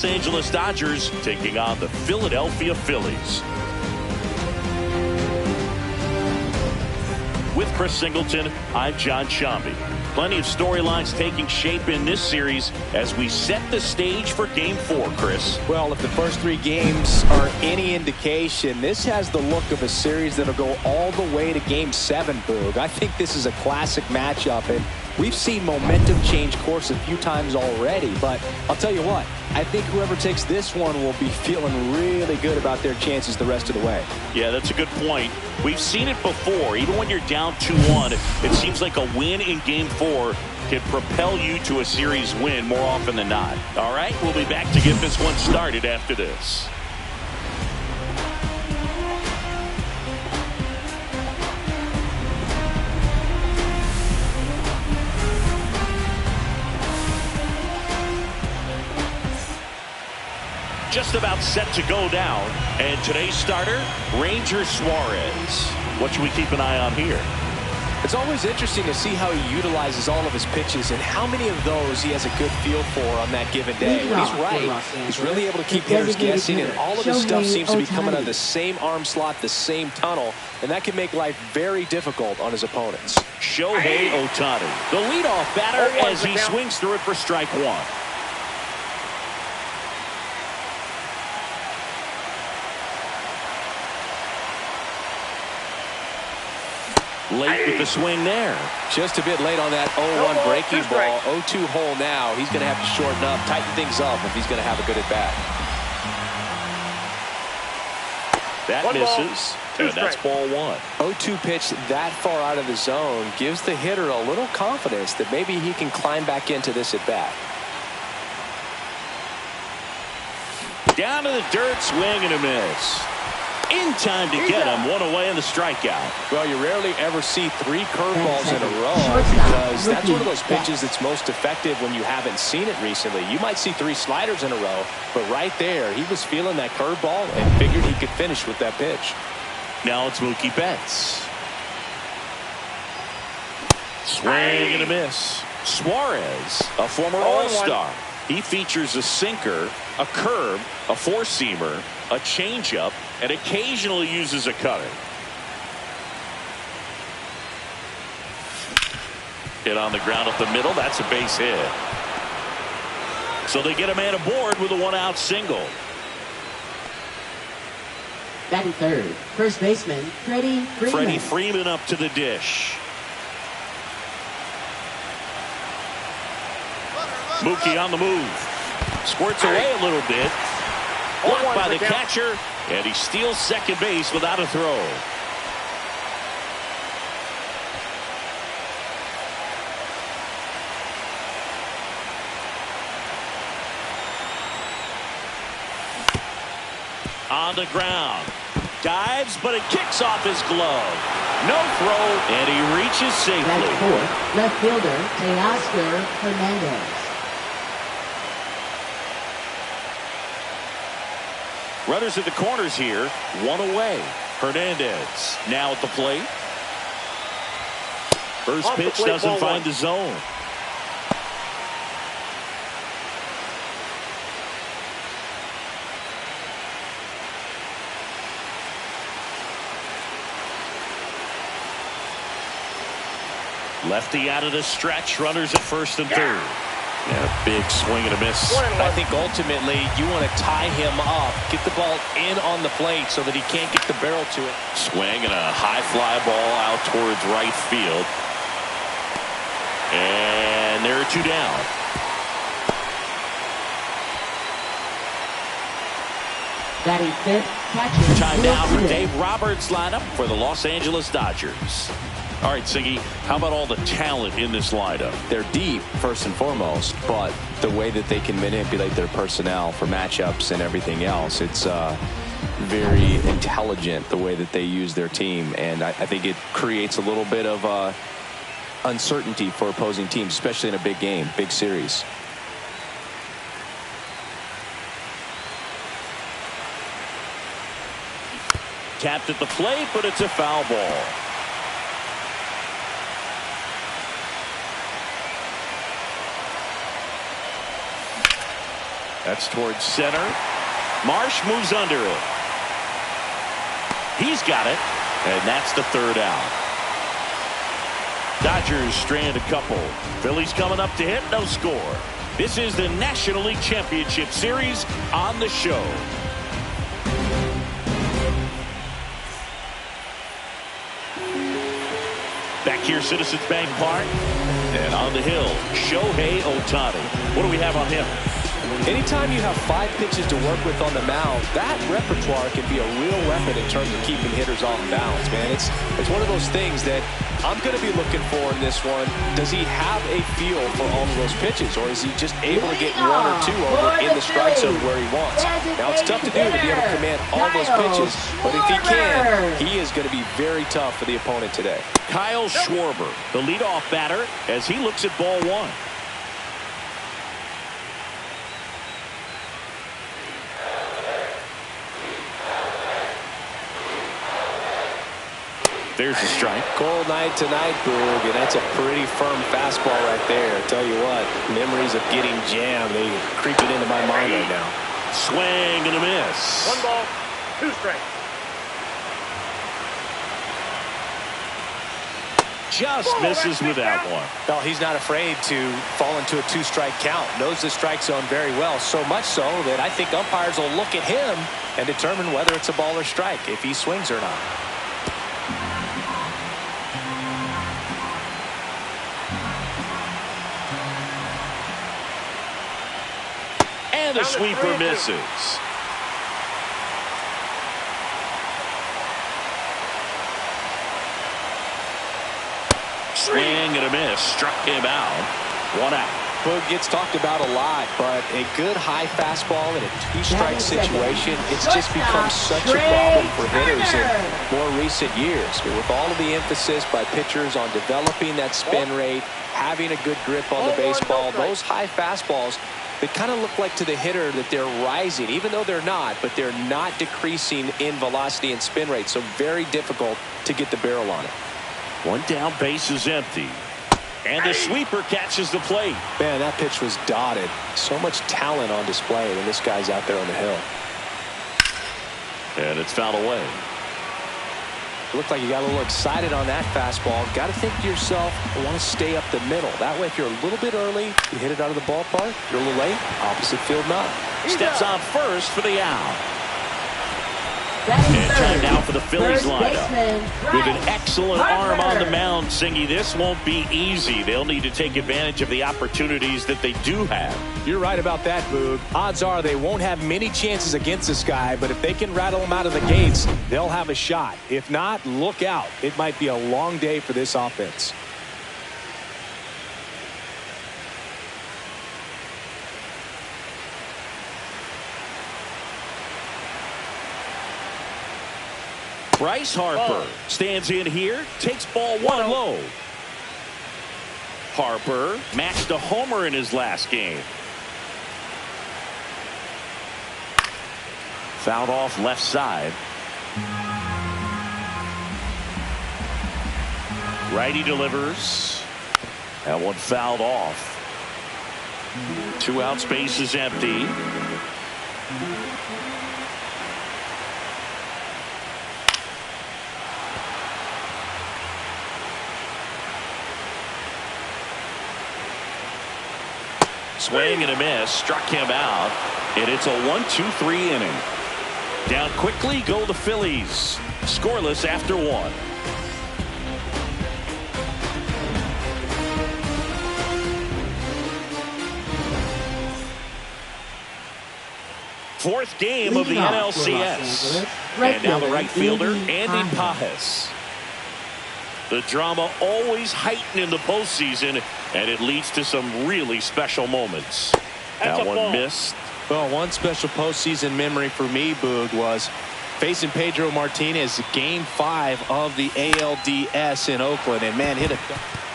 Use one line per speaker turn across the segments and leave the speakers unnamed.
Los Angeles Dodgers taking on the Philadelphia Phillies. With Chris Singleton, I'm John Shambi. Plenty of storylines taking shape in this series as we set the stage for Game 4, Chris.
Well, if the first 3 games are any indication, this has the look of a series that'll go all the way to Game 7, Boog. I think this is a classic matchup, and we've seen momentum change course a few times already, but I'll tell you what, I think whoever takes this one will be feeling really good about their chances the rest of the way.
Yeah, that's a good point. We've seen it before. Even when you're down 2-1, it seems like a win in Game 4 can propel you to a series win more often than not. All right, we'll be back to get this one started after this. Just about set to go down, and today's starter, Ranger Suarez. What should we keep an eye on here?
It's always interesting to see how he utilizes all of his pitches and how many of those he has a good feel for on that given day. When he's right, he's really able to keep hitters guessing, and all of his stuff seems to be coming out of the same arm slot, the same tunnel, and that can make life very difficult on his opponents.
Shohei Ohtani, the leadoff batter, as he swings through it for strike 1. Late with the swing there.
Just a bit late on that 0-1 breaking ball. 0-2 hole now. He's going to have to shorten up, tighten things up if he's going to have a good at-bat.
That misses. And that's ball 1.
0-2 pitch that far out of the zone gives the hitter a little confidence that maybe he can climb back into this at-bat.
Down to the dirt, swing and a miss. In time to get him, 1 away in the strikeout.
Well, you rarely ever see 3 curveballs in a row because that's one of those pitches that's most effective when you haven't seen it recently. You might see 3 sliders in a row, but right there, he was feeling that curveball and figured he could finish with that pitch.
Now it's Mookie Betts. Swing and a miss. Suarez, a former All-Star. He features a sinker, a curve, a four-seamer, a changeup, and occasionally uses a cutter. Hit on the ground up the middle. That's a base hit. So they get a man aboard with a 1-out single.
Batting third, first baseman, Freddie Freeman.
Freddie Freeman up to the dish. Mookie on the move. Squirts away a little bit. Blocked by the catcher, and he steals second base without a throw. On the ground. Dives, but it kicks off his glove. No throw, and he reaches safely.
That's fourth, left fielder, Teoscar Hernandez.
Runners at the corners here, 1 away. Hernandez now at the plate. First pitch doesn't find the zone. Lefty out of the stretch, runners at first and third. And a big swing and a miss.
I think ultimately you want to tie him up, get the ball in on the plate so that he can't get the barrel to it.
Swing and a high fly ball out towards right field. And there are 2 down.
Batting fifth, catcher.
Time now for Dave Roberts' lineup for the Los Angeles Dodgers. All right, Siggy, how about all the talent in this lineup?
They're deep, first and foremost, but the way that they can manipulate their personnel for matchups and everything else, it's very intelligent the way that they use their team, and I think it creates a little bit of uncertainty for opposing teams, especially in a big game, big series.
Tapped at the plate, but it's a foul ball. That's towards center. Marsh moves under it. He's got it, and that's the third out. Dodgers strand a couple. Phillies coming up to hit, no score. This is the National League Championship Series on the show. Back here, Citizens Bank Park. And on the hill, Shohei Ohtani. What do we have on him?
Anytime you have 5 pitches to work with on the mound, that repertoire can be a real weapon in terms of keeping hitters off balance, man. It's one of those things that I'm going to be looking for in this one. Does he have a feel for all of those pitches, or is he just able to get 1 or 2 over in the strike zone where he wants? Now, it's tough to do to be able to command all those pitches, but if he can, he is going to be very tough for the opponent today.
Kyle Schwarber, the leadoff batter, as he looks at ball 1. There's a strike.
Cold night tonight, Boog, and that's a pretty firm fastball right there. I tell you what, memories of getting jammed, they creeping into my mind right now.
Swing and a miss.
1 ball, 2 strikes.
Just misses with that one.
Well, he's not afraid to fall into a 2-strike count. Knows the strike zone very well, so much so that I think umpires will look at him and determine whether it's a ball or strike, if he swings or not.
And the sweeper misses. Swing and a miss. Struck him out. 1 out.
Boog gets talked about a lot, but a good high fastball in a 2-strike situation, it's just become such a problem for hitters in more recent years. With all of the emphasis by pitchers on developing that spin rate, having a good grip on the baseball, those high fastballs, they kind of look like to the hitter that they're rising, even though they're not, but they're not decreasing in velocity and spin rate, so very difficult to get the barrel on it.
1 down, base is empty. And the sweeper catches the plate.
Man, that pitch was dotted. So much talent on display when this guy's out there on the hill.
And it's fouled away.
It looked like you got a little excited on that fastball. Got to think to yourself, I want to stay up the middle. That way, if you're a little bit early, you hit it out of the ballpark. If you're a little late, opposite field not.
Steps on first for the out. And time now for the Phillies lineup. With an excellent arm on the mound, Singy, this won't be easy. They'll need to take advantage of the opportunities that they do have.
You're right about that, Boog. Odds are they won't have many chances against this guy, but if they can rattle him out of the gates, they'll have a shot. If not, look out. It might be a long day for this offense.
Bryce Harper stands in here, takes ball 1 low. Harper matched a homer in his last game. Fouled off left side. Righty delivers. That one fouled off. 2 out, space is empty. Swing and a miss, struck him out, and it's a 1-2-3 inning. Down quickly go the Phillies, scoreless after 1. Fourth game of the NLCS. And now the right fielder, Andy Pajes. The drama always heightened in the postseason, and it leads to some really special moments. That one missed.
Well, one special postseason memory for me, Boog, was facing Pedro Martinez game 5 of the ALDS in Oakland, and man, hit a...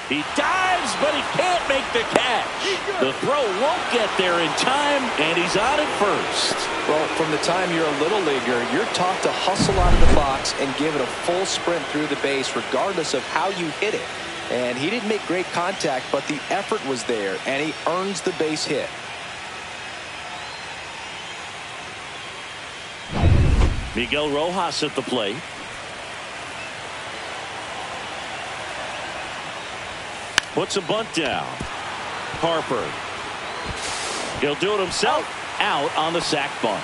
He dives, but he can't make the catch. The throw won't get there in time, and he's on at first.
Well, from the time you're a little leaguer, you're taught to hustle out of the box and give it a full sprint through the base, regardless of how you hit it. And he didn't make great contact, but the effort was there, and he earns the base hit.
Miguel Rojas at the plate. Puts a bunt down. Harper. He'll do it himself. Out on the sac bunt.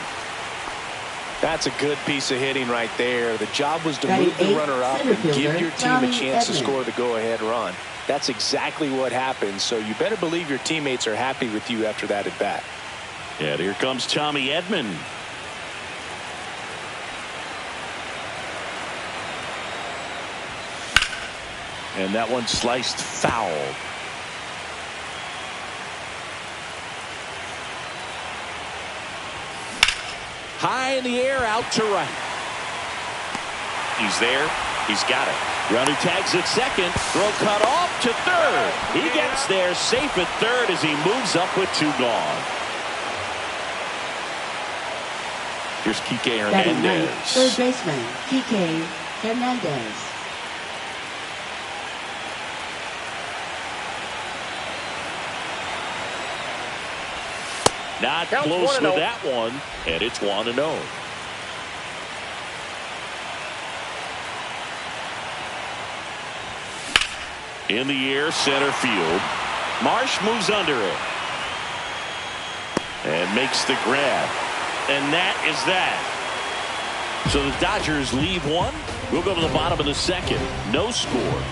That's a good piece of hitting right there. The job was to move the runner up and give your team a chance to score the go-ahead run. That's exactly what happened, so you better believe your teammates are happy with you after that at bat.
And here comes Tommy Edman. And that one sliced foul. High in the air, out to right. He's there. He's got it. Runner tags at second. Throw cut off to third. He gets there safe at third as he moves up with 2 gone. Here's Kike Hernandez.
Third baseman, Kike Hernandez.
Not close with that one, and it's 1-0. In the air, center field. Marsh moves under it. And makes the grab. And that is that. So the Dodgers leave 1. We'll go to the bottom of the second. No score.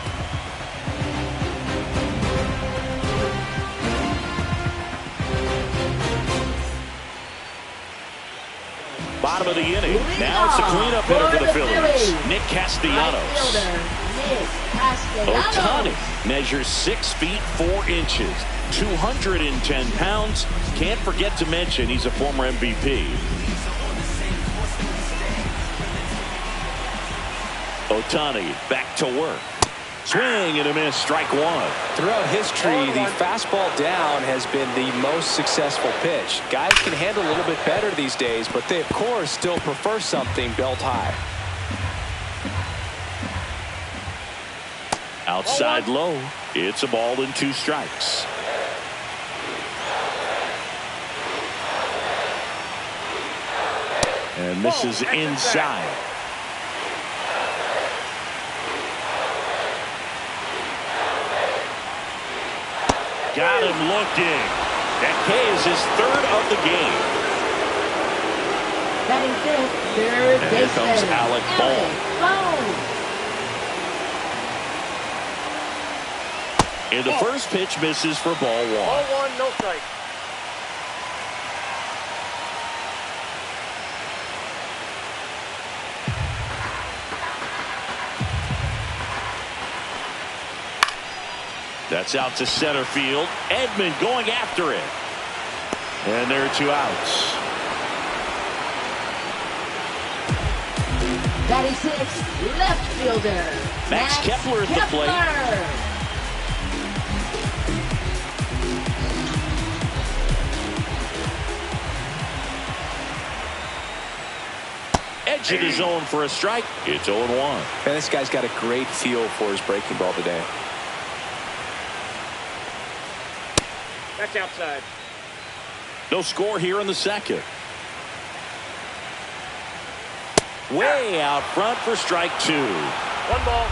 Bottom of the inning. Now it's a cleanup hitter for the Phillies. Nick Castellanos. Ohtani measures 6 feet 4 inches, 210 pounds. Can't forget to mention he's a former MVP. Ohtani back to work. Swing and a miss, strike 1.
Throughout history, the fastball down has been the most successful pitch. Guys can handle a little bit better these days, but they, of course, still prefer something belt high.
Outside low. It's a ball and 2 strikes. And misses inside. Got him looking. That K is his 3rd of the game.
Batting 5th, third baseman.
Here comes Alec Bohm. And the first pitch misses for ball 1.
Ball 1, no strike.
That's out to center field. Edman going after it. And there are 2 outs.
Batting 6th, left fielder.
Max Kepler at the plate. Edge in his zone for a strike. It's 0-1.
Man, this guy's got a great feel for his breaking ball today.
That's outside.
No score here in the second. Way out front for strike 2.
1 ball,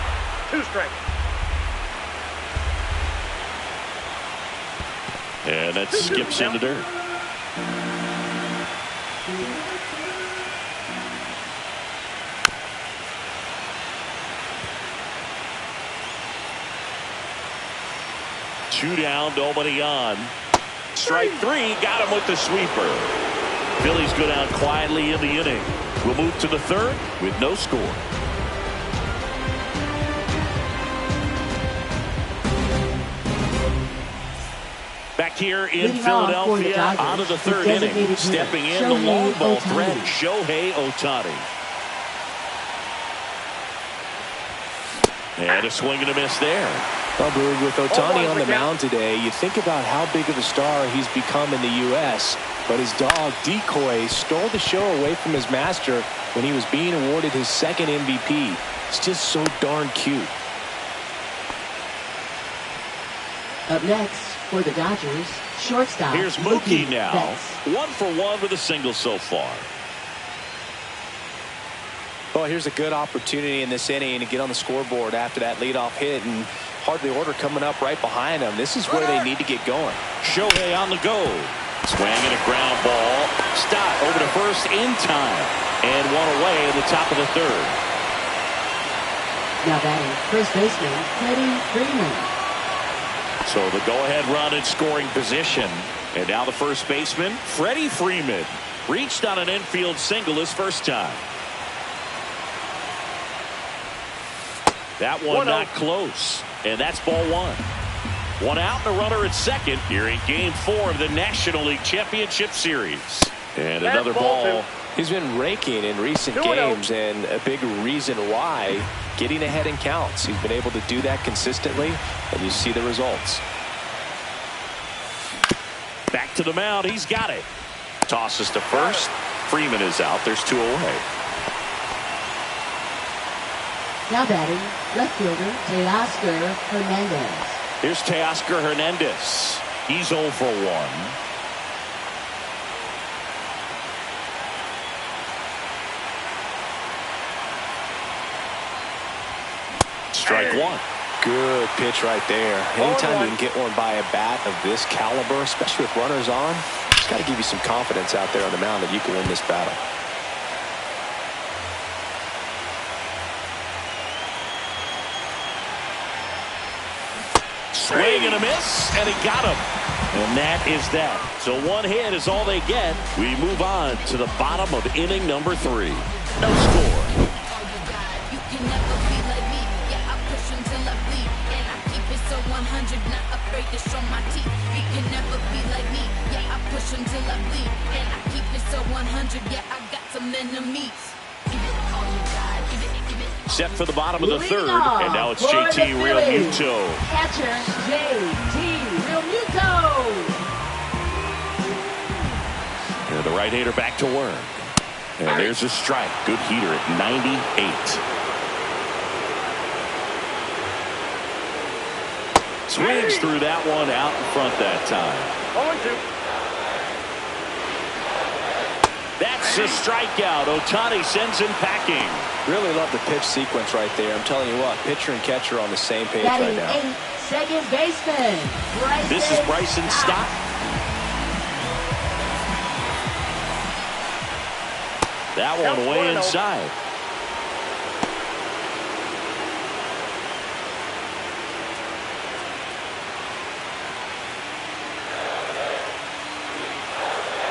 2 strikes.
And that skips into dirt. Two down, nobody on. Strike 3, got him with the sweeper. Phillies go down quietly in the inning. We'll move to the 3rd with no score. Back here in Philadelphia, on to the 3rd inning. Stepping in the long ball threat, Shohei Ohtani. And a swing and a miss there.
Well, Boog, with Ohtani on the mound today, you think about how big of a star he's become in the U.S., but his dog, Decoy, stole the show away from his master when he was being awarded his 2nd MVP. It's just so darn cute.
Up next for the Dodgers, shortstop.
Here's Mookie now. 1 for 1 with a single so far.
Well, here's a good opportunity in this inning to get on the scoreboard after that leadoff hit, and hardly order coming up right behind them. This is where they need to get going.
Shohei on the go. Swinging a ground ball. Stott over to first in time. And one away in the top of the third.
Now batting first baseman Freddie Freeman.
So the go-ahead run in scoring position. And now the first baseman, Freddie Freeman. Reached on an infield single his first time. That one not close. And that's ball one. One out and a runner at second here in Game 4 of the National League Championship Series. And another ball.
He's been raking in recent games, and a big reason why, getting ahead in counts. He's been able to do that consistently, and you see the results.
Back to the mound. He's got it. Tosses to first. Freeman is out. There's two away.
Now batting left fielder Teoscar Hernandez.
Here's Teoscar Hernandez. He's 0 for 1. Strike one.
Good pitch right there. Anytime you can get one by a bat of this caliber, especially with runners on, it's got to give you some confidence out there on the mound that you can win this battle.
Swing and a miss, and he got him. And that is that. So one hit is all they get. We move on to the bottom of inning number 3. No score. Set for the bottom of the third, and now it's JT Realmuto.
Catcher JT Realmuto.
And the right-hander back to work. And there's a strike. Good heater at 98. Swings through that one out in front that time.
0-2.
That's a strikeout. Ohtani sends him packing.
Really love the pitch sequence right there. I'm telling you what, pitcher and catcher on the same page
Batting
right now.
8, second baseman Bryson.
This is Bryson Stott. That one way inside.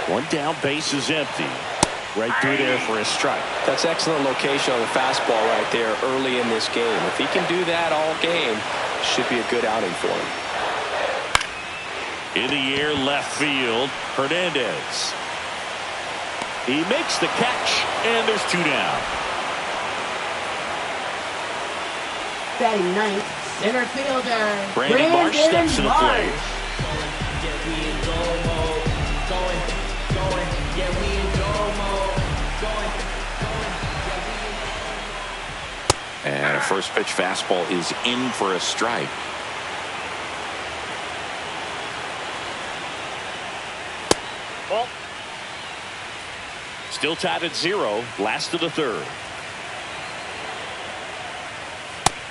One down, base is empty. Right through there for a strike.
That's excellent location on the fastball right there early in this game. If he can do that all game, should be a good outing for him.
In the air, left field, Hernandez. He makes the catch, and there's 2 down.
Batting 9th, center fielder
Brandon Marsh steps to the plate. And a first pitch fastball is in for a strike.
Ball.
Still tied at 0. Last of the third.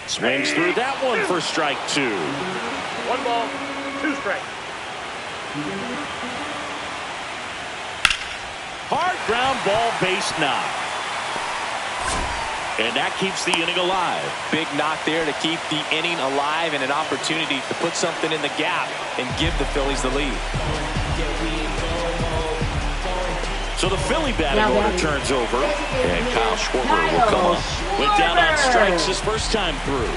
Swings through that one for strike 2.
1 ball, 2 strikes.
Hard ground ball, base knock. And that keeps the inning alive.
Big knock there to keep the inning alive and an opportunity to put something in the gap and give the Phillies the lead.
So the Philly batting order turns over, and Kyle Schwarber will come up. Went down on strikes his first time through.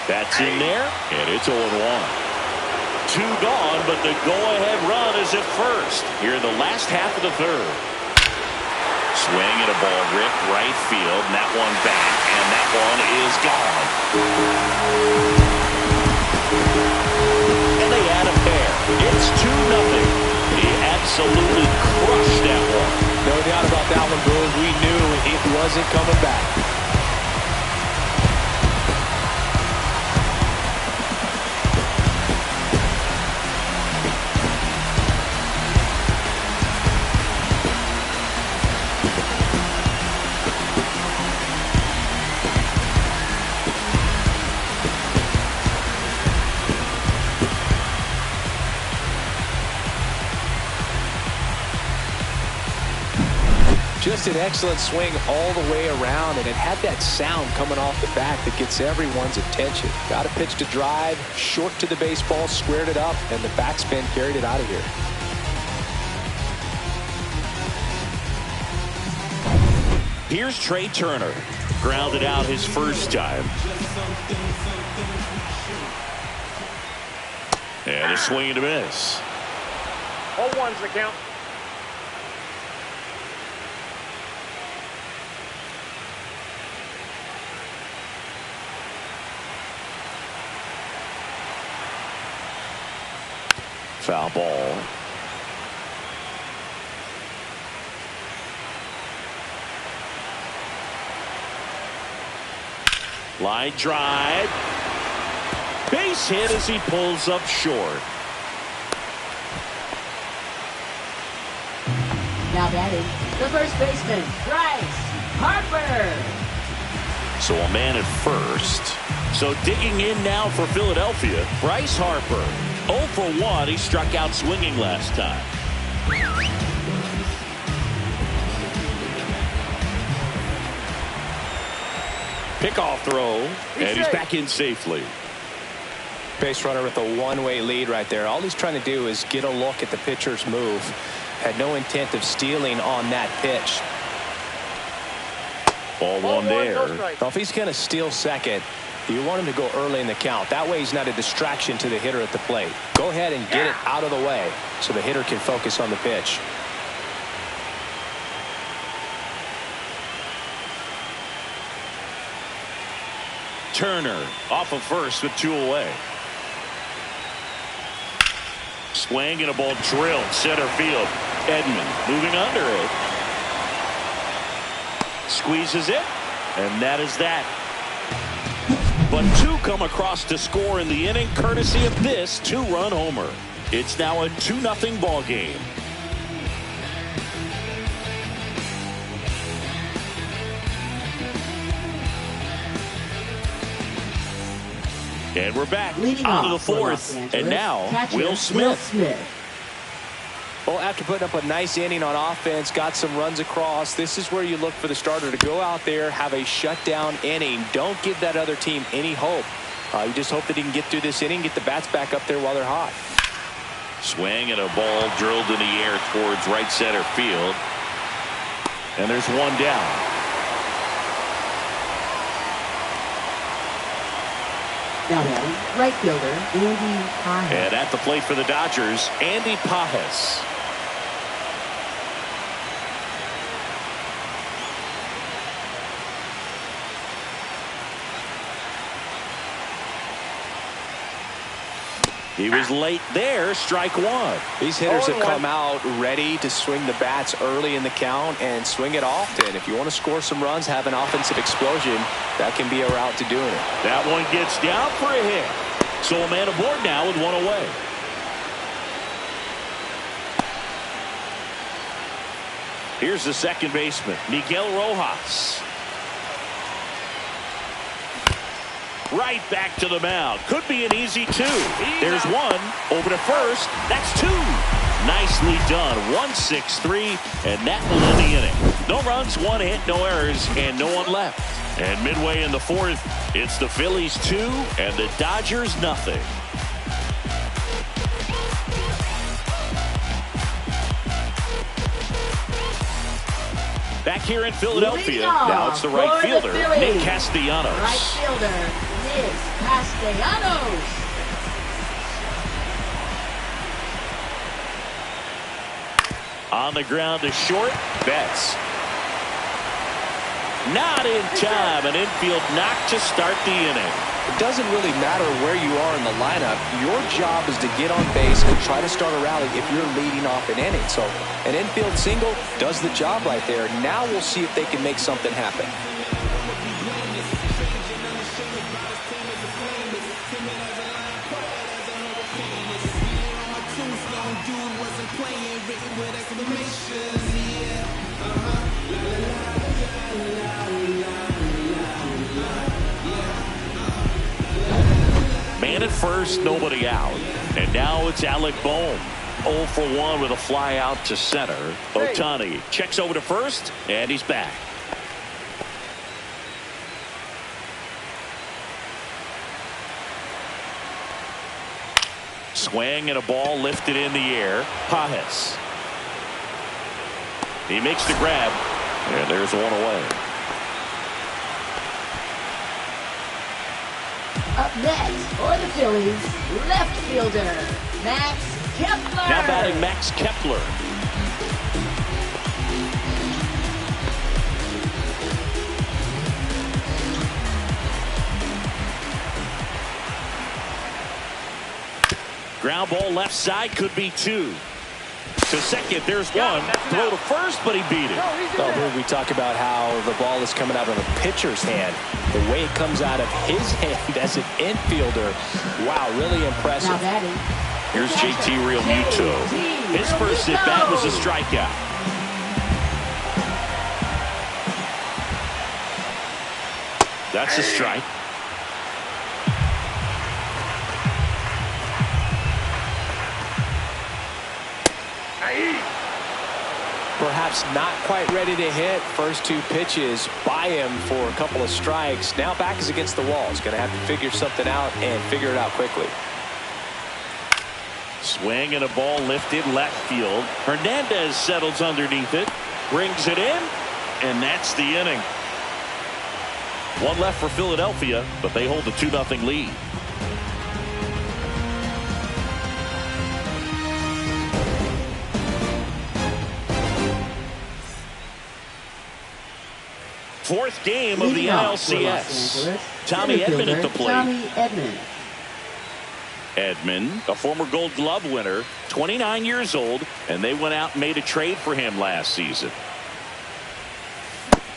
That's in there, and it's 0-1. 2 gone, but the go-ahead run is at first here in the last half of the third. Swing and a ball ripped right field, and that one back, and that one is gone. And they add a pair. It's 2-0. He absolutely crushed that one.
No doubt about that one, Boone. We knew it wasn't coming back. Just an excellent swing all the way around, and it had that sound coming off the bat that gets everyone's attention. Got a pitch to drive, short to the baseball, squared it up, and the backspin carried it out of here.
Here's Trey Turner. Grounded out his first time. And a swing and a miss.
0-1's the count.
Foul ball. Line drive. Base hit as he pulls up short.
Now batting, the first baseman, Bryce Harper.
So a man at first. So digging in now for Philadelphia, Bryce Harper. 0 for 1. He struck out swinging last time. Pickoff throw, and he's back in safely.
Base runner with a one-way lead right there. All he's trying to do is get a look at the pitcher's move. Had no intent of stealing on that pitch.
Ball one there.
Now, if he's going to steal second, you want him to go early in the count. That way he's not a distraction to the hitter at the plate. Go ahead and get it out of the way so the hitter can focus on the pitch.
Turner off of first with 2 away. Swing and a ball drilled center field. Edman moving under it. Squeezes it, and that is that. But 2 come across to score in the inning, courtesy of this 2-run homer. It's now a 2-0 ball game. And we're back onto the 4th, and now Will Smith.
Well, after putting up a nice inning on offense, got some runs across, this is where you look for the starter to go out there, have a shutdown inning. Don't give that other team any hope. You just hope that he can get through this inning, get the bats back up there while they're hot.
Swing and a ball drilled in the air towards right center field. And there's one down.
Now right fielder, Andy Pajes.
And at the plate for the Dodgers, Andy Pajes. He was late there, strike 1.
These hitters have come out ready to swing the bats early in the count and swing it often. If you want to score some runs, have an offensive explosion, that can be a route to doing it.
That one gets down for a hit. So a man aboard now with 1 away. Here's the second baseman, Miguel Rojas. Right back to the mound. Could be an easy 2. There's 1 over to first. That's 2. Nicely done. 1-6-3, and that will end the inning. No runs, 1 hit, no errors, and no one left. And midway in the 4th, it's the Phillies 2 and the Dodgers nothing. Back here in Philadelphia, now it's the right fielder, Nick Castellanos.
Right fielder, Nick Castellanos.
On the ground to short, Betts. Not in time, an infield knock to start the inning.
It doesn't really matter where you are in the lineup. Your job is to get on base and try to start a rally if you're leading off an inning. So an infield single does the job right there. Now we'll see if they can make something happen.
first, nobody out. And now it's Alec Bohm. 0 for 1 with a fly out to center. Ohtani checks over to first, and he's back. Swing and a ball lifted in the air. Pajes. He makes the grab, and there's one away.
Up next for the Phillies, left fielder, Max Kepler.
Now batting Max Kepler. Ground ball left side, could be 2. To second, there's one. Throw to first, but he beat it.
Well, we talk about how the ball is coming out of a pitcher's hand. The way it comes out of his hand as an infielder. Wow, really impressive.
Now batting.
Here's JT Realmuto. His first at bat was a strikeout. That's a strike.
Perhaps not quite ready to hit. First 2 pitches by him for a couple of strikes. Now back is against the wall. He's going to have to figure something out and figure it out quickly.
Swing and a ball lifted left field. Hernandez settles underneath it. Brings it in. And that's the inning. 1 left for Philadelphia, but they hold a 2-0 lead. Fourth game of the NLCS. Tommy Edman at the plate.
Tommy Edman.
Edman, a former Gold Glove winner, 29 years old, and they went out and made a trade for him last season.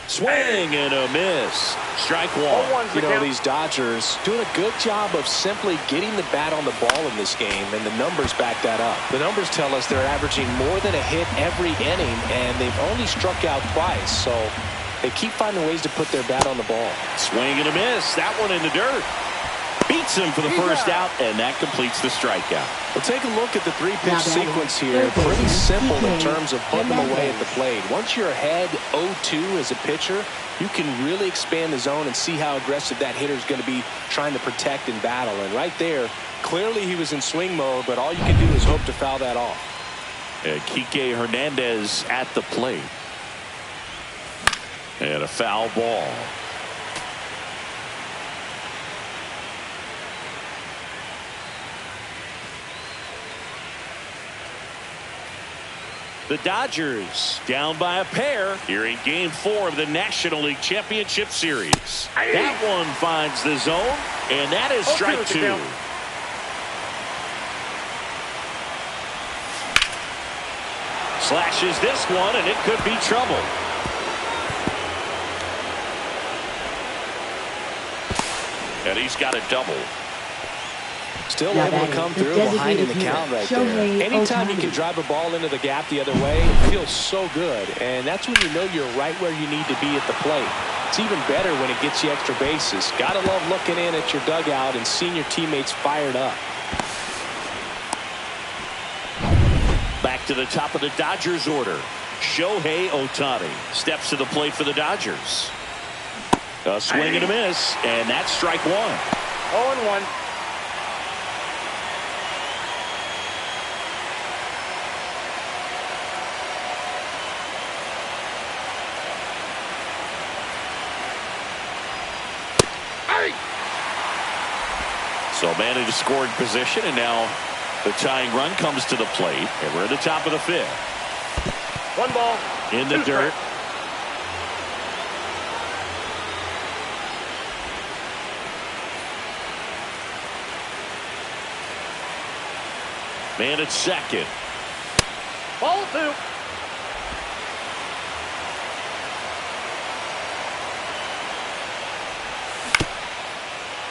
Swing and a miss. Strike 1.
You know, these Dodgers doing a good job of simply getting the bat on the ball in this game, and the numbers back that up. The numbers tell us they're averaging more than a hit every inning, and they've only struck out twice, so they keep finding ways to put their bat on the ball.
Swing and a miss. That one in the dirt. Beats him for the first out, and that completes the strikeout.
Well, take a look at the 3-pitch sequence here. Pretty simple in terms of putting them away at the plate. Once you're ahead 0-2 as a pitcher, you can really expand the zone and see how aggressive that hitter is going to be trying to protect and battle. And right there, clearly he was in swing mode, but all you can do is hope to foul that off.
Kike Hernandez at the plate. And a foul ball. The Dodgers down by a pair here in Game 4 of the National League Championship Series. That one finds the zone, and that is strike 2. Slashes this one, and it could be trouble. And he's got a double.
Still able to come through behind in the count right there. Anytime you can drive a ball into the gap the other way, it feels so good. And that's when you know you're right where you need to be at the plate. It's even better when it gets you extra bases. Gotta love looking in at your dugout and seeing your teammates fired up.
Back to the top of the Dodgers order. Shohei Ohtani steps to the plate for the Dodgers. A swing and a miss, and that's strike 1.
0-1.
So man in a scoring position, and now the tying run comes to the plate, and we're at the top of the 5th.
1 ball.
In the dirt. Man at second.
Ball 2.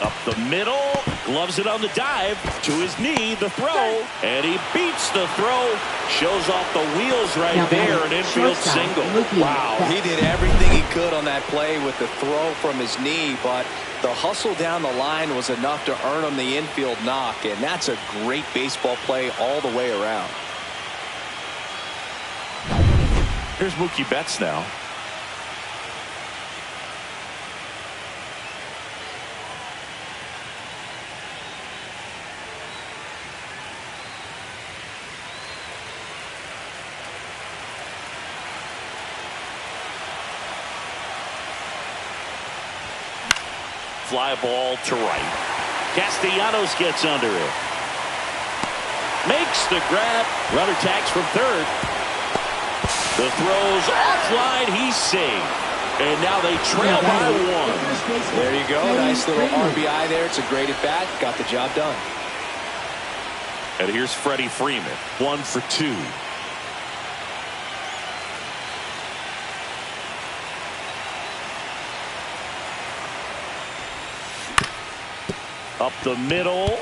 Up
the middle, Gloves it on the dive. To his knee, the throw. And he beats the throw. Shows off the wheels right there. An infield single.
Wow, he did everything he could on that play with the throw from his knee, but the hustle down the line was enough to earn him the infield knock, and that's a great baseball play all the way around.
Here's Mookie Betts now. Fly ball to right. Castellanos gets under it. Makes the grab. Runner tags from third. The throw's offline. He's safe. And now they trail by one.
There you go. Nice little RBI there. It's a great at bat. Got the job done.
And here's Freddie Freeman. 1 for 2. Up the middle,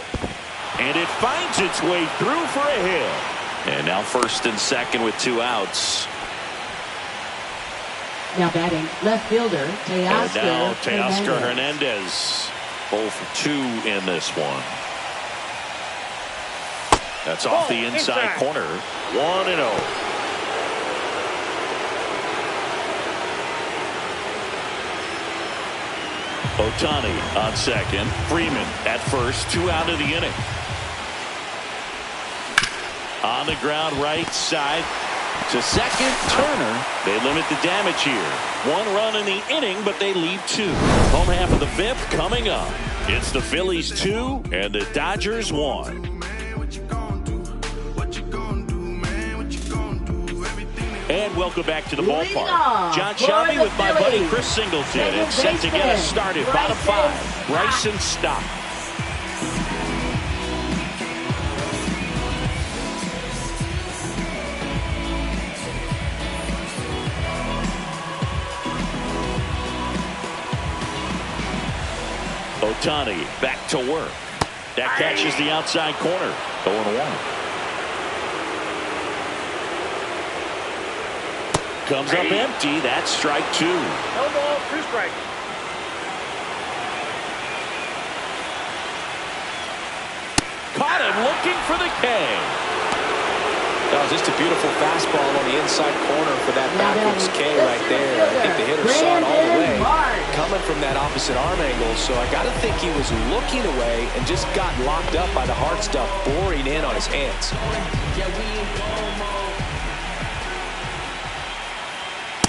and it finds its way through for a hit. And now first and second with 2 outs.
Now batting left fielder
And now Teoscar Hernandez. 0 for 2 in this one. That's off the inside corner. 1-0. Ohtani on second. Freeman at first. 2 out of the inning. On the ground right side to second. Turner. They limit the damage here. 1 run in the inning, but they leave 2. Home half of the 5th coming up. It's the Phillies 2 and the Dodgers 1. And welcome back to the ballpark. John Shelby with my buddy Chris Singleton. It's set to get us started. Bottom 5. Bryson Stott. Ohtani back to work. That catches the outside corner. 0-1. Comes up empty. That's strike 2.
No ball, 2 strikes.
Caught him looking for the K.
That was just a beautiful fastball on the inside corner for that backwards K right there. I think the hitter saw it all the way coming from that opposite arm angle, so I got to think he was looking away and just got locked up by the hard stuff boring in on his hands.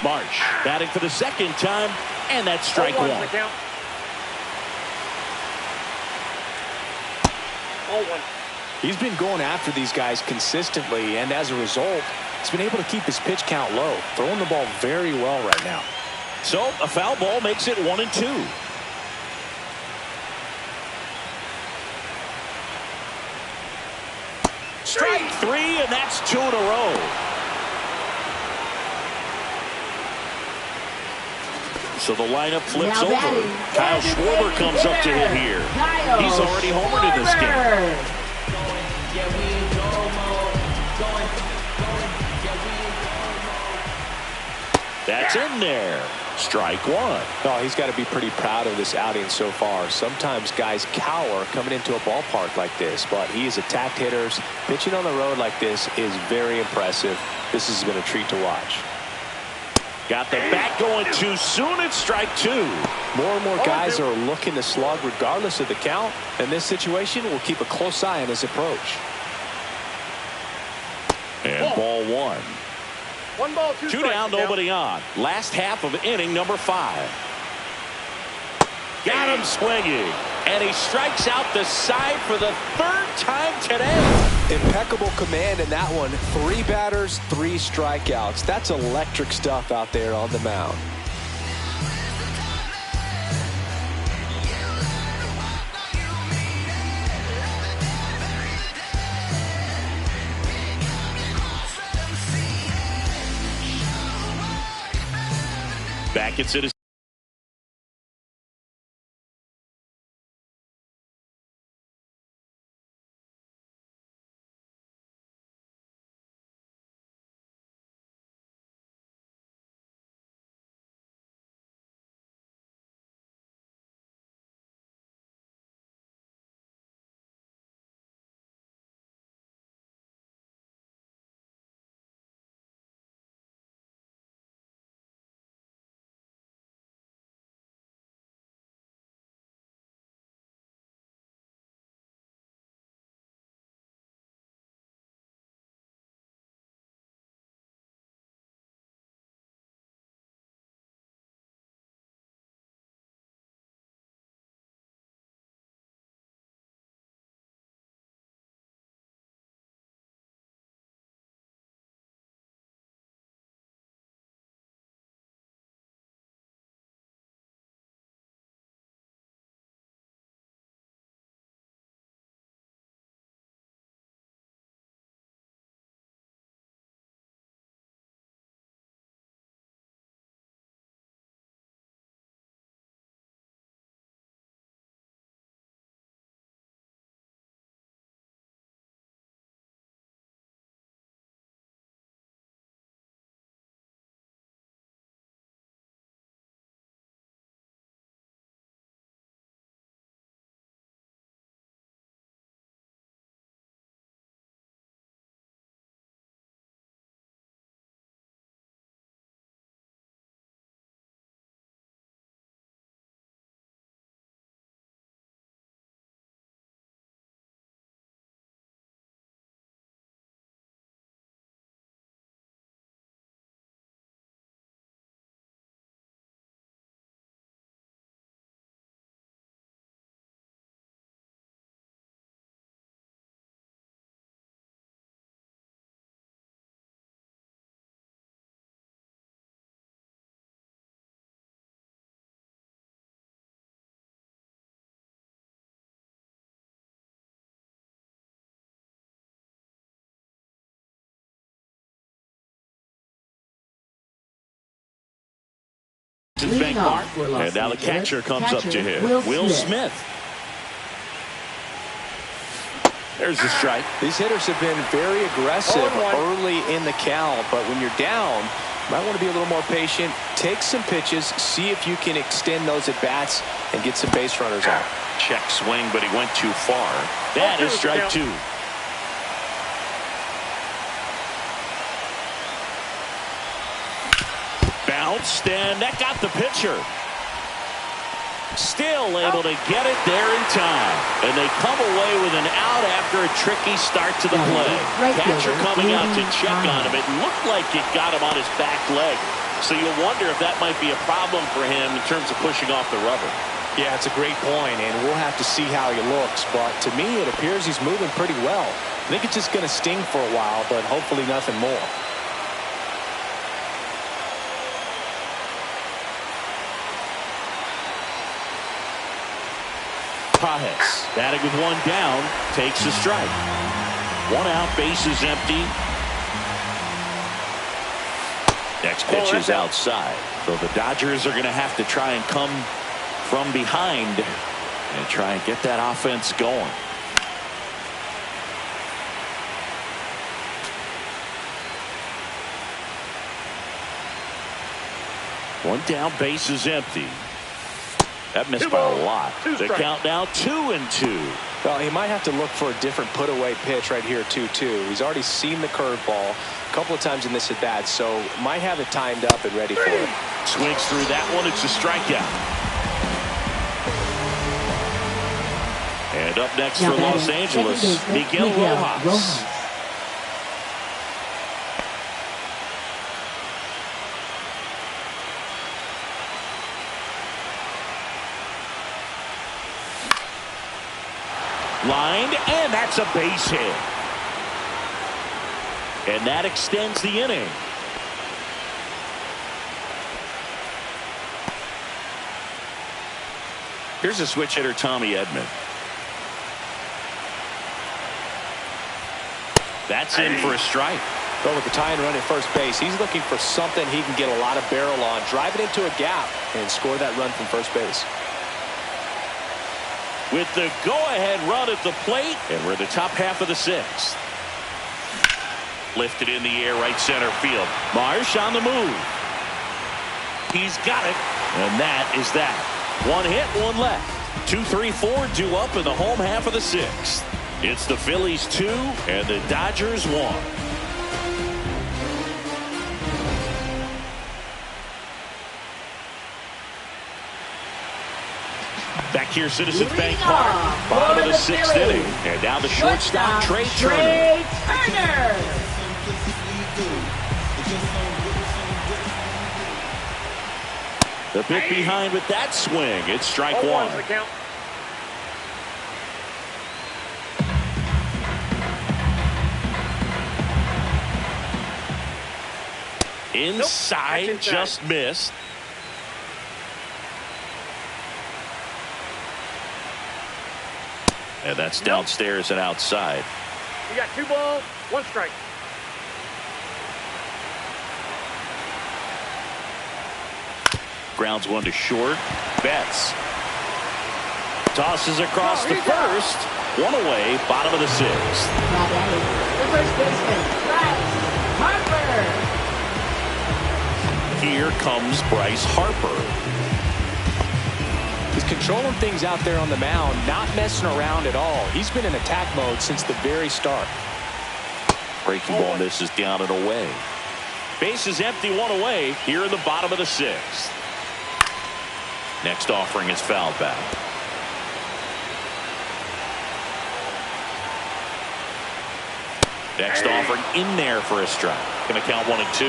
March batting for the second time, and that's strike 1.
0-1.
He's been going after these guys consistently, and as a result, he's been able to keep his pitch count low, throwing the ball very well right now.
So a foul ball makes it 1-2. Strike 3, and that's 2 in a row. So the lineup flips over. Kyle Schwarber comes up to hit here. He's already homered in this game. That's in there. Strike 1.
Oh, he's got to be pretty proud of this outing so far. Sometimes guys cower coming into a ballpark like this, but he has attacked hitters. Pitching on the road like this is very impressive. This has been a treat to watch.
Got the bat going too soon. It's strike 2.
More and more guys are looking to slug regardless of the count. In this situation, we'll keep a close eye on his approach.
And ball 1.
1 ball, 2
2 down, nobody on. Last half of inning number 5. Got him swinging. And he strikes out the side for the 3rd time today.
Impeccable command in that one. 3 batters, 3 strikeouts. That's electric stuff out there on the mound.
Back at Citizens. Bank mark. And now the catcher comes up to him. Will Smith. There's the strike.
These hitters have been very aggressive early in the count, but when you're down, you might want to be a little more patient. Take some pitches, see if you can extend those at bats and get some base runners out.
Check swing, but he went too far. That is strike two. Bounced, and that got the pitcher. Still able to get it there in time. And they come away with an out after a tricky start to the play. Catcher coming out to check on him. It looked like it got him on his back leg. So you wonder if that might be a problem for him in terms of pushing off the rubber.
Yeah, it's a great point, and we'll have to see how he looks. But to me, it appears he's moving pretty well. I think it's just going to sting for a while, but hopefully nothing more.
Pajes batting with one down, takes a strike. One out, bases empty. Next pitch is outside. So the Dodgers are going to have to try and come from behind and try and get that offense going. One down, bases empty. That missed by a lot. The count now 2-2.
Well, he might have to look for a different put-away pitch right here, 2-2. He's already seen the curveball a couple of times in this at-bat, so might have it timed up and ready for it.
Swings through that one. It's a strikeout. And up next for Los Angeles, Miguel Rojas. Lined, and that's a base hit. And that extends the inning. Here's a switch hitter, Tommy Edman. That's in for a strike.
Well, with the tying run at first base, he's looking for something he can get a lot of barrel on, drive it into a gap, and score that run from first base.
With the go-ahead run at the plate, and we're in the top half of the sixth. Lifted in the air, right center field. Marsh on the move. He's got it, and that is that. One hit, one left. 2, 3, 4 due up in the home half of the sixth. It's the Phillies 2 and the Dodgers 1. Back here, Citizens Bank Park, bottom of the sixth inning. And now the shortstop, Trey Turner. The bit behind with that swing. It's strike one. Inside, just missed. And that's downstairs and outside.
You got 2 balls, 1 strike.
Grounds one to short. Betts tosses across the first. One away, bottom of the sixth.
The first baseman, Bryce Harper.
Here comes Bryce Harper.
He's controlling things out there on the mound, not messing around at all. He's been in attack mode since the very start.
Breaking ball misses down and away. Base is empty, one away here in the bottom of the sixth. Next offering is fouled back. Next offering in there for a strike. Going to count 1 and 2.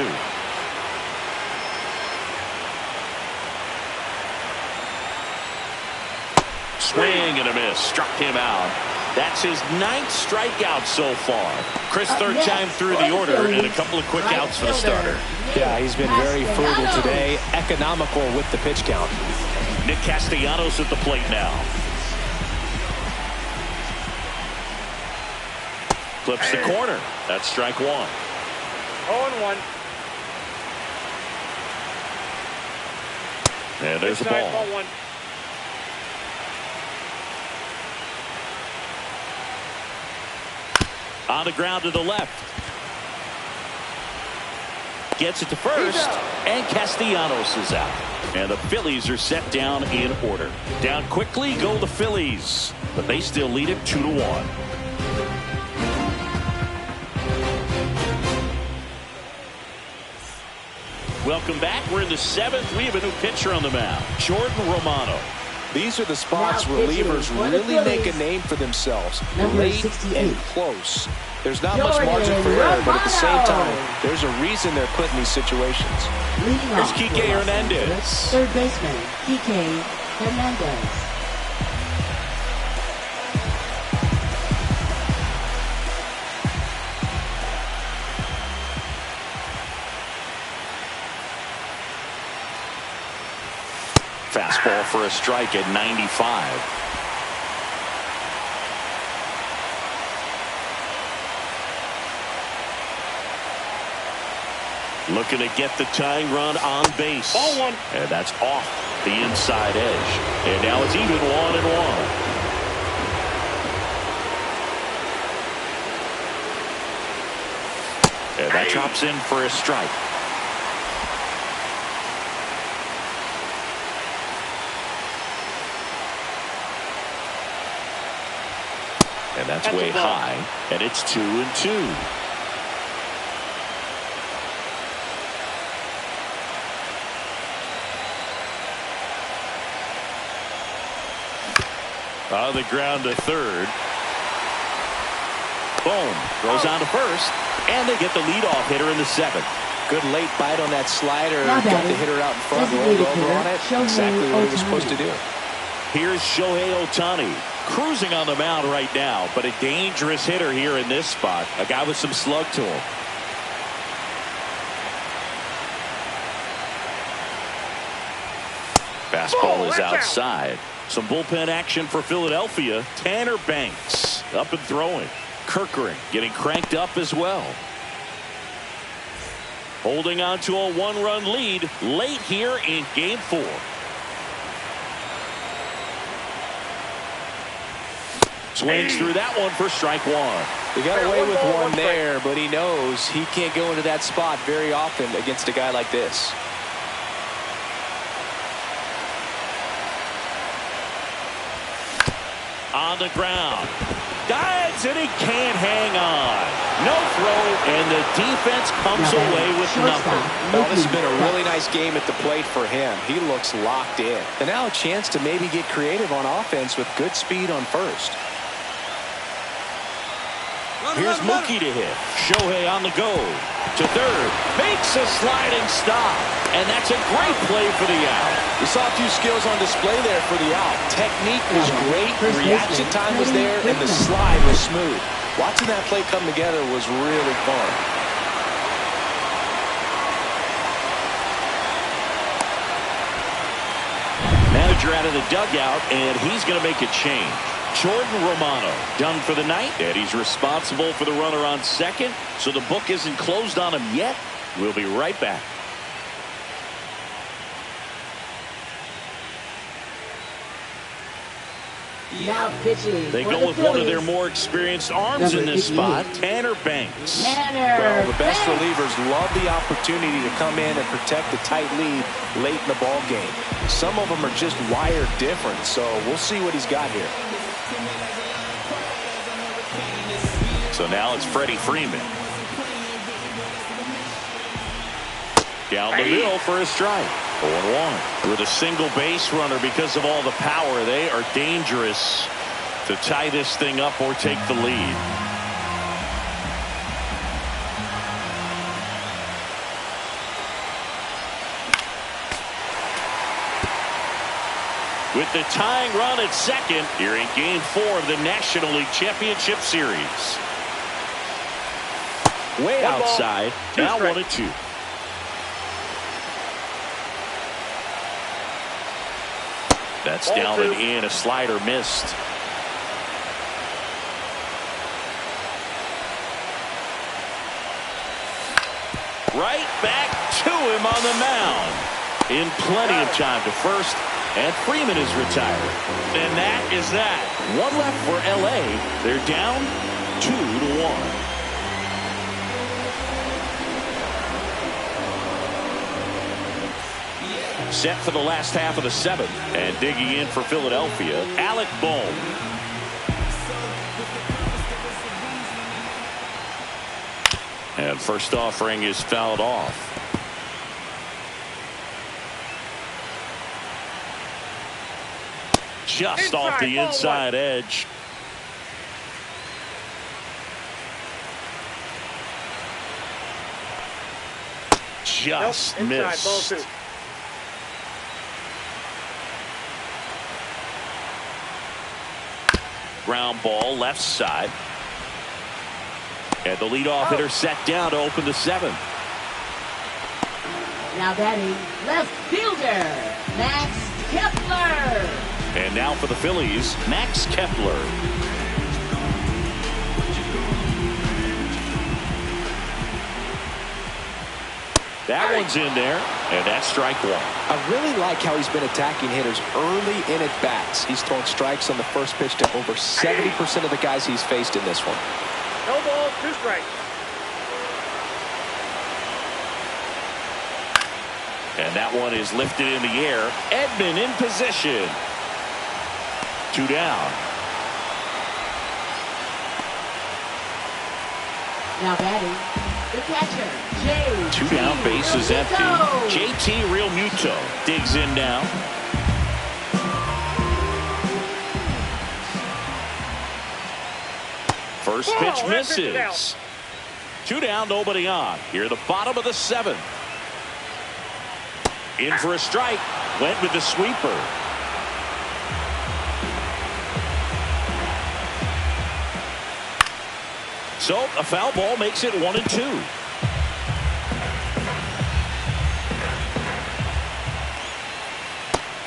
Swing and a miss. Struck him out. That's his 9th strikeout so far. Chris, third time through the order and a couple of quick outs for the starter.
Yeah, he's been very frugal today. Economical with the pitch count.
Nick Castellanos at the plate now. Clips the corner. That's strike 1.
0-1.
And there's the ball.
Ball one.
On the ground to the left. Gets it to first, and Castellanos is out. And the Phillies are set down in order. Down quickly go the Phillies, but they still lead it 2-1. Welcome back. We're in the 7th. We have a new pitcher on the mound, Jordan Romano.
These are the spots relievers really make a name for themselves. Late and close. There's not much margin for error, but at the same time, there's a reason they're put in these situations.
Here's Kike Hernandez.
Third baseman, Kike Hernandez.
Fastball for a strike at 95. Looking to get the tying run on base.
Ball one.
And that's off the inside edge. And now it's even 1-1. And that drops in for a strike. And that's way high. And it's 2-2. On the ground to third. Boom. Throws on to first. And they get the leadoff hitter in the 7th.
Good late bite on that slider. Got the hitter out in front. Rolled over on it. Exactly what he was supposed to do.
Here's Shohei Ohtani. Cruising on the mound right now, but a dangerous hitter here in this spot. A guy with some slug to him. Fastball is outside. Some bullpen action for Philadelphia. Tanner Banks up and throwing. Kerkering getting cranked up as well. Holding on to a 1-run lead late here in Game 4. Swings through that one for strike one.
He got away with one there, but he knows he can't go into that spot very often against a guy like this.
On the ground. Dives and he can't hang on. No throw, and the defense comes away with nothing.
Well, this has been a really nice game at the plate for him. He looks locked in. And now a chance to maybe get creative on offense with good speed on first.
Here's Mookie to hit. Shohei on the go. To third. Makes a sliding stop. And that's a great play for the out.
We saw a few skills on display there for the out. Technique was great. Reaction time was there. And the slide was smooth. Watching that play come together was really fun.
Manager out of the dugout, and he's going to make a change. Jordan Romano done for the night, and he's responsible for the runner on second, so the book isn't closed on him yet. We'll be right back.
Now pitching.
They go with one of their more experienced arms in this spot, Tanner Banks.
Well, the best relievers love the opportunity to come in and protect a tight lead late in the ball game. Some of them are just wired different, so we'll see what he's got here.
So now it's Freddie Freeman. Down the middle for a strike. 0-1. With a single base runner because of all the power, they are dangerous to tie this thing up or take the lead. With the tying run at second here in Game 4 of the National League Championship Series. Way outside. Now 1-2. That's down and in. A slider missed. Right back to him on the mound. in plenty of time to first, and Freeman is retired. And that is that. One left for L.A. They're down 2-1. Set for the last half of the seventh, and digging in for Philadelphia, Alec Bohm. And first offering is fouled off. Just off the inside edge. Just missed. Ground ball left side. And the leadoff hitter set down to open the seventh.
Now batting left fielder, Max Kepler.
And now for the Phillies, Max Kepler. That one's in there, and that's strike one.
I really like how he's been attacking hitters early in at bats. He's thrown strikes on the first pitch to over 70% of the guys he's faced in this one.
No ball, 2 strikes.
And that one is lifted in the air. Edman in position. 2 down.
Now batting, the catcher, J.T.
2 down, base is empty. J.T. Realmuto digs in now. First pitch misses. 2 down, nobody on. Here the bottom of the seventh. In for a strike. Went with the sweeper. So a foul ball makes it 1-2.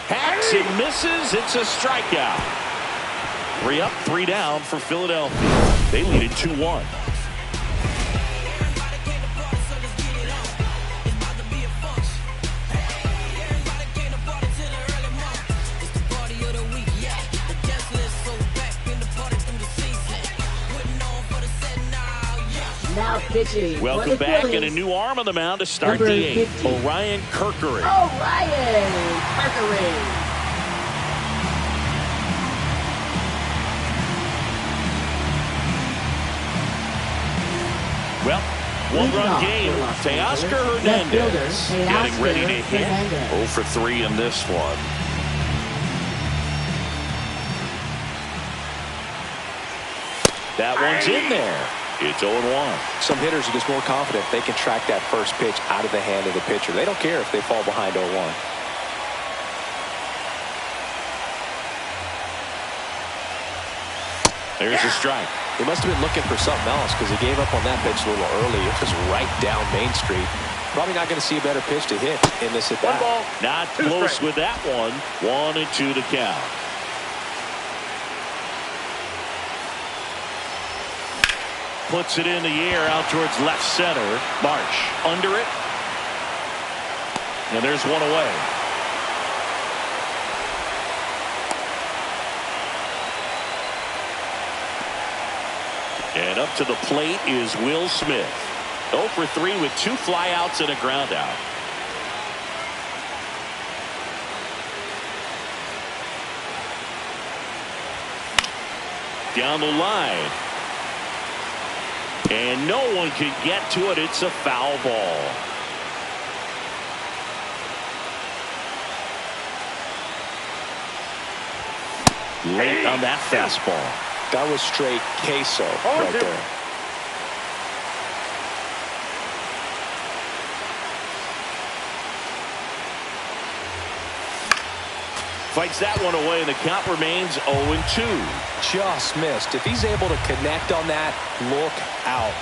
Hacks and misses. It's a strikeout. 3 up, 3 down for Philadelphia. They lead it 2-1.
Now pitching.
Welcome back, and a new arm on the mound to start the 8th. Orion Kerkering.
Orion Kerkering.
Well, one-run game. Teoscar Hernandez getting ready to hit. 0 for 3 in this one. That one's in there. It's 0-1.
Some hitters are just more confident they can track that first pitch out of the hand of the pitcher. They don't care if they fall behind 0-1.
There's a strike.
He must have been looking for something else because he gave up on that pitch a little early. It was right down Main Street. Probably not going to see a better pitch to hit in this at bat.
1 ball,
Not
2
close
strikes.
with that one. 1-2 to count. Puts it in the air out towards left center. Marsh under it. And there's one away. And up to the plate is Will Smith. 0 for 3 with 2 flyouts and a ground out. Down the line. And no one can get to it. It's a foul ball. Late on that fastball.
That was straight queso right there.
Fights that one away, and the count remains 0-2.
Just missed. If he's able to connect on that, look out.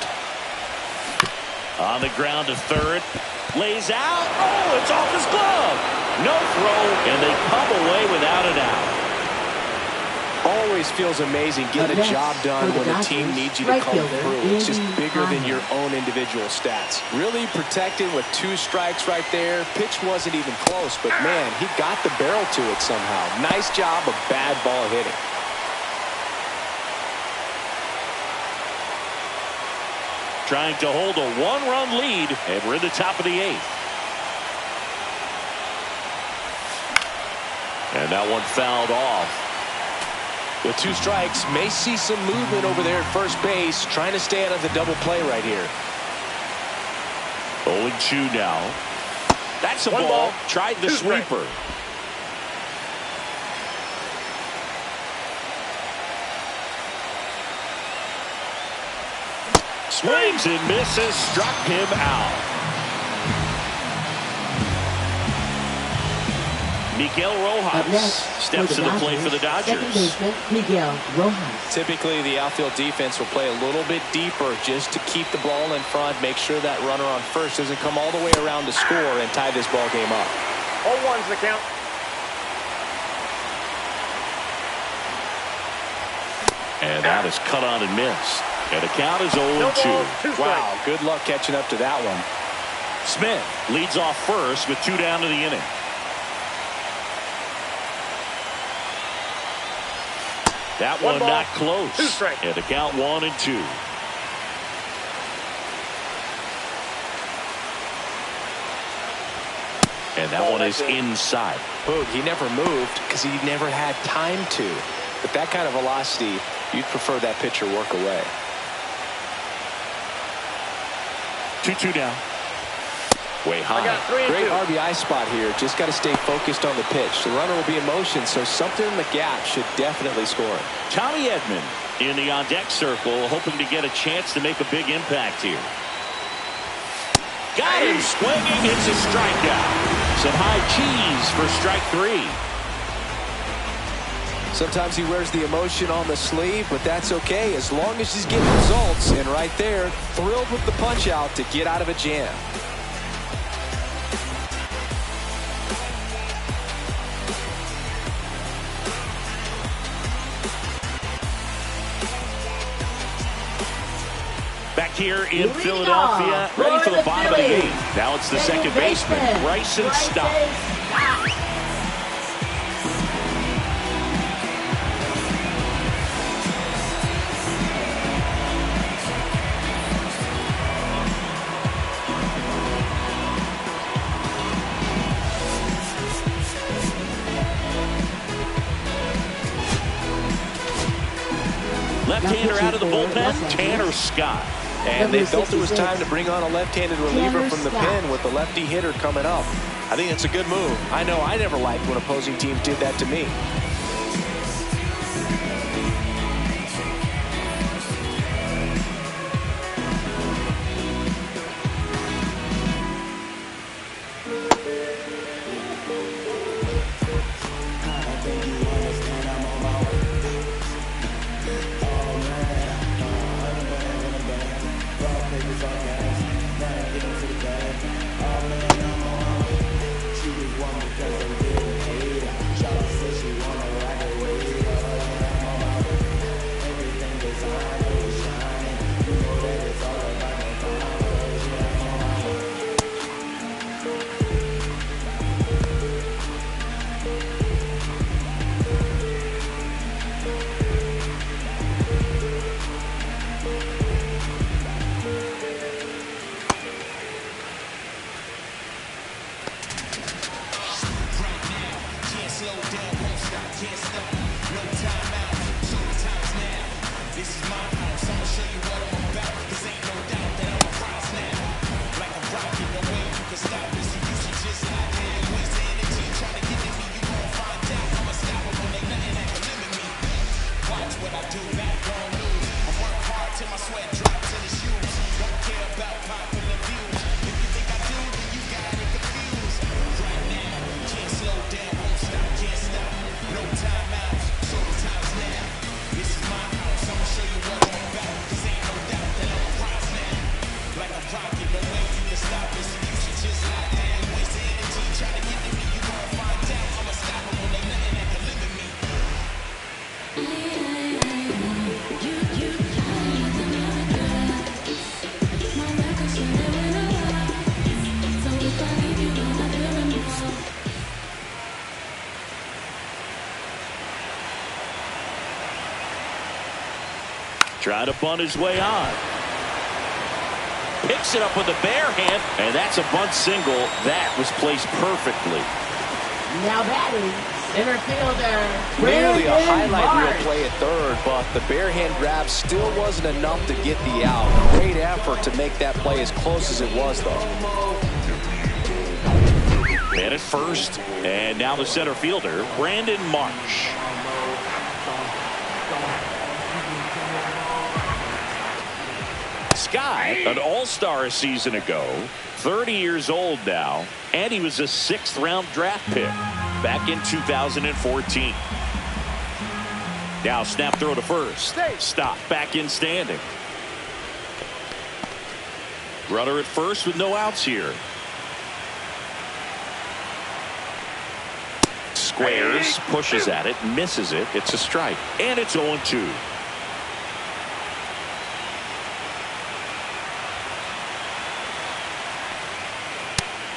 On the ground to third. Lays out. Oh, it's off his glove. No throw, and they come away without an out.
Always feels amazing getting a job done when the team needs you to come through. It's just bigger than your own individual stats. Really protected with 2 strikes right there. Pitch wasn't even close, but man, he got the barrel to it somehow. Nice job of bad ball hitting.
Trying to hold a 1-run lead, and we're in the top of the 8th. And that one fouled off.
With 2 strikes, may see some movement over there at first base, trying to stay out of the double play right here.
0-2 now. That's a ball. Tried the sweeper. Swings and misses, struck him out. Miguel Rojas steps to the plate for the Dodgers.
Second baseman, Miguel Rojas.
Typically, the outfield defense will play a little bit deeper just to keep the ball in front, make sure that runner on first doesn't come all the way around to score and tie this ball game up.
0-1's the count.
And that is cut on and missed. And the count is 0-2.
Wow, good luck catching up to that one.
Smith leads off first with 2 down to the inning. That one not close. And the count 1-2. And that one is inside.
Boog, he never moved because he never had time to. With that kind of velocity, you'd prefer that pitcher work away.
2-2 now. Way high.
Great RBI spot here. Just got to stay focused on the pitch. The runner will be in motion, so something in the gap should definitely score.
Tommy Edman in the on-deck circle, hoping to get a chance to make a big impact here. Got him swinging. It's a strikeout. Some high cheese for strike 3.
Sometimes he wears the emotion on the sleeve, but that's okay as long as he's getting results. And right there, thrilled with the punch out to get out of a jam.
Back here in Philadelphia, ready for the bottom of the 8th. Now it's the second baseman, Bryson Stott. Left-hander out of the bullpen, Tanner Scott.
And they felt it was time to bring on a left-handed reliever from the pen with the lefty hitter coming up. I think it's a good move. I know I never liked when opposing teams did that to me.
Trying to bunt his way on. Picks it up with a bare hand, and that's a bunt single. That was placed perfectly.
Now batting, center fielder.
Merely a
Brandon
highlight reel
Marsh.
play at third, but the bare hand grab still wasn't enough to get the out. Great effort to make that play as close as it was, though.
Man at first, and now the center fielder, Brandon Marsh. Guy, an all-star a season ago, 30 years old now, and he was a 6th-round draft pick back in 2014. Now snap throw to first. Stop, back in standing. Runner at first with no outs here. Squares, pushes at it, misses it. It's a strike, and it's 0-2.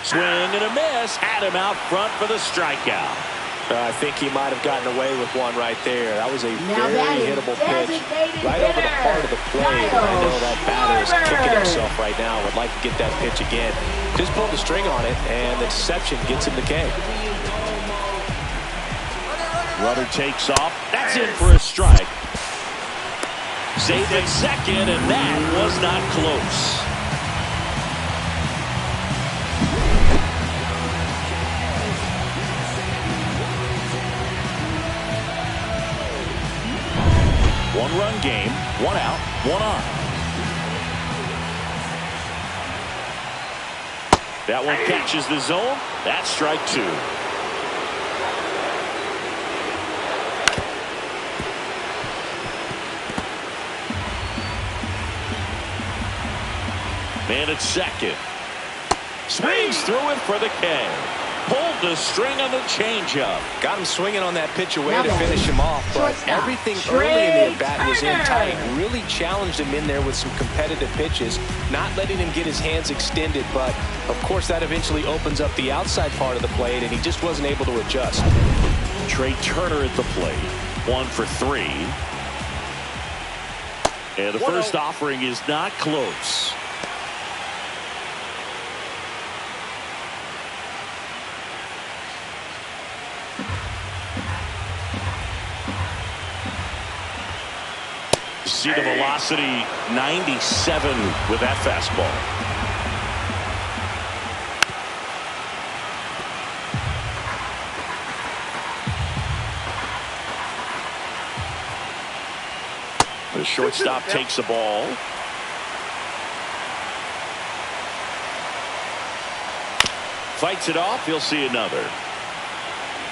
Swing and a miss. Had him out front for the strikeout.
I think he might have gotten away with one right there. That was a
Now
very hittable pitch right over the heart of the plate. I know that batter is kicking himself right now. Would like to get that pitch again. Just pulled the string on it, and the deception gets him the K.
Runner takes off. That's in for a strike. Safe at second, and that was not close. One-run game, 1 out, 1 on. That one catches the zone. That's strike 2. Man at second. Swings through it for the K. Pulled the string on the changeup.
Got him swinging on that pitch away to finish him off, but everything early in the at-bat was in tight. Really challenged him in there with some competitive pitches, not letting him get his hands extended, but of course that eventually opens up the outside part of the plate, and he just wasn't able to adjust.
Trey Turner at the plate. 1 for 3. And the first offering is not close. See the velocity, 97 with that fastball. The shortstop takes the ball. Fights it off. He'll see another.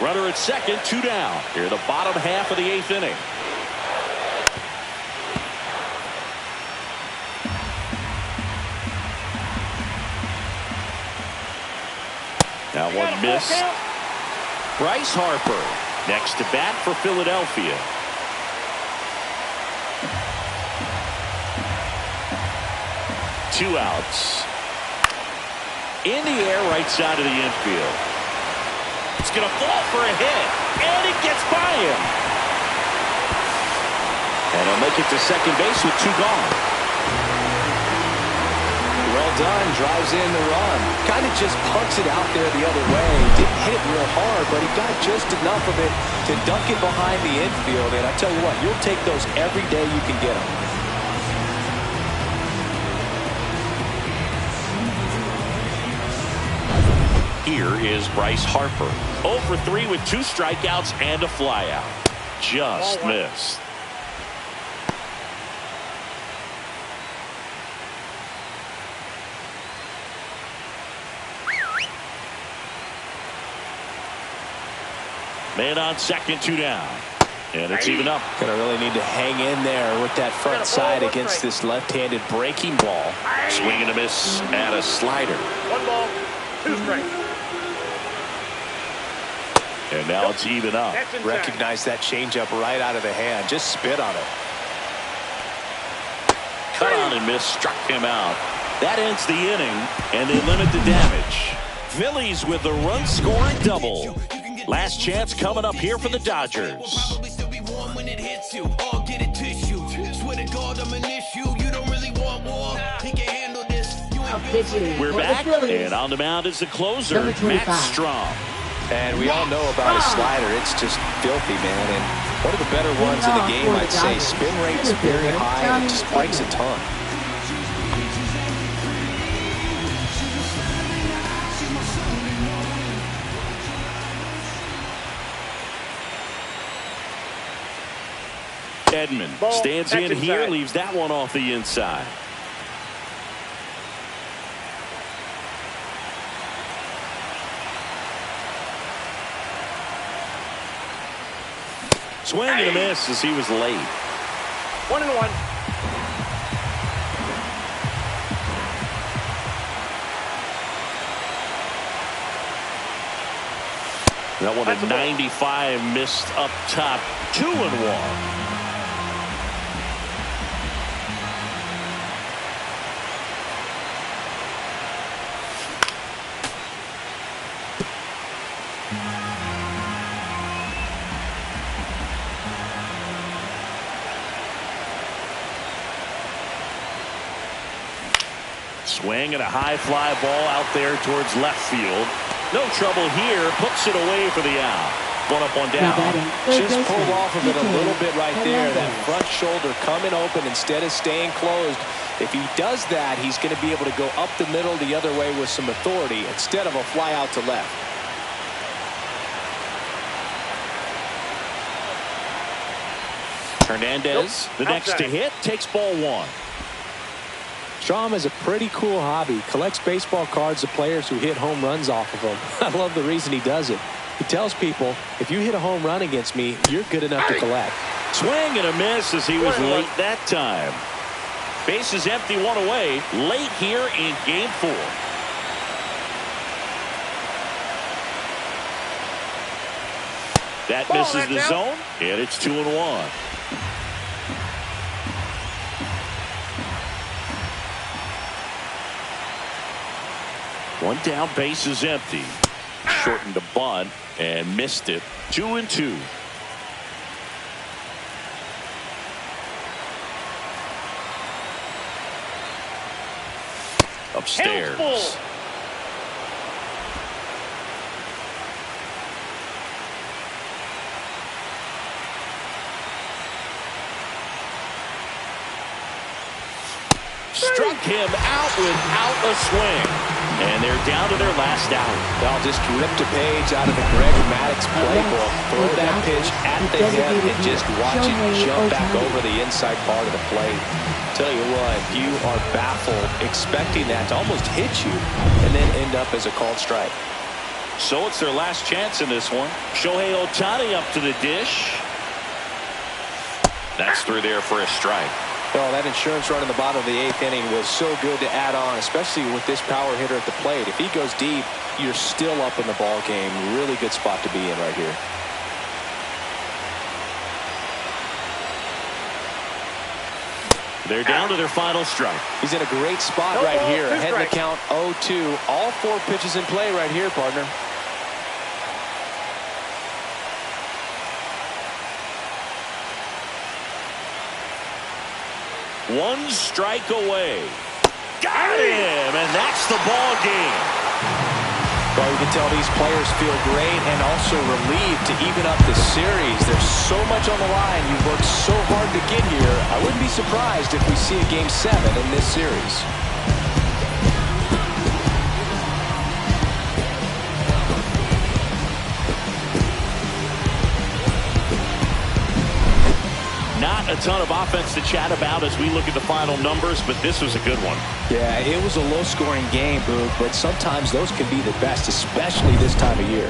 Runner at second, 2 down. Here in the bottom half of the 8th inning. That one missed. Bryce Harper next to bat for Philadelphia. Two outs. In the air, right side of the infield. It's going to fall for a hit, and it gets by him. And he'll make it to second base with 2 gone.
Well done, drives in the run. Kind of just punts it out there the other way. Didn't hit it real hard, but he got just enough of it to dunk it behind the infield. And I tell you what, you'll take those every day you can get them.
Here is Bryce Harper. 0 for 3 with 2 strikeouts and a flyout. Just missed. Man on second, 2 down. And it's even up.
Gonna really need to hang in there with that front side against this left-handed breaking ball.
Swing and a miss and a slider.
1 ball, 2 strikes.
And now it's even up.
Recognize that changeup right out of the hand. Just spit on it.
Cut on and miss, struck him out. That ends the inning, and they limit the damage. Phillies with the run-scoring double. Last chance coming up here for the Dodgers.
point guard, I'm an issue. You don't really want war. He can handle this.
We're back, and on the mound is the closer, Matt Strom.
And we all know about his slider. It's just filthy, man. And one of the better ones in the game, I'd say. Spin rate's very high, and it just spikes a ton.
Edman stands in here, leaves that one off the inside. Swing and a miss as he was late.
1-1.
That one at 95, missed up top. 2-1. Swing and a high fly ball out there towards left field. No trouble here. Puts it away for the out. One up, one down.
Just pulled off of it a little bit right there. That front shoulder coming open instead of staying closed. If he does that, he's going to be able to go up the middle the other way with some authority instead of a fly out to left.
Hernandez, the next to hit, takes ball one.
Strom has a pretty cool hobby. Collects baseball cards of players who hit home runs off of them. I love the reason he does it. He tells people, if you hit a home run against me, you're good enough to collect.
Swing and a miss as he was late that time. Base is empty, one away. Late here in game 4. That misses the zone, and it's 2-1. One down, base is empty. Shortened the bunt and missed it. 2-2. Upstairs. Struck him out without a swing. And they're down to their last out.
They'll just ripped a page out of the Greg Maddux playbook. Throw that pitch at the hip and just watch it jump back over the inside part of the plate. Tell you what, you are baffled expecting that to almost hit you and then end up as a called strike.
So it's their last chance in this one. Shohei Ohtani up to the dish. That's through there for a strike.
Oh, that insurance run in the bottom of the 8th inning was so good to add on, especially with this power hitter at the plate. If he goes deep, you're still up in the ball game. Really good spot to be in right here.
They're down to their final strike.
He's in a great spot right here. Ahead in the count 0-2. All 4 pitches in play right here, partner.
One strike away. Got him, and that's the ball game.
Well, you can tell these players feel great and also relieved to even up the series. There's so much on the line. You've worked so hard to get here. I wouldn't be surprised if we see a Game 7 in this series.
Not a ton of offense to chat about as we look at the final numbers, but this was a good one.
Yeah, it was a low-scoring game, Boog, but sometimes those can be the best, especially this time of year.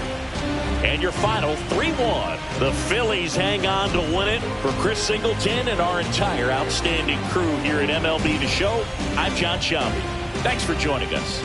And your final 3-1. The Phillies hang on to win it. For Chris Singleton and our entire outstanding crew here at MLB The Show, I'm John Shelby. Thanks for joining us.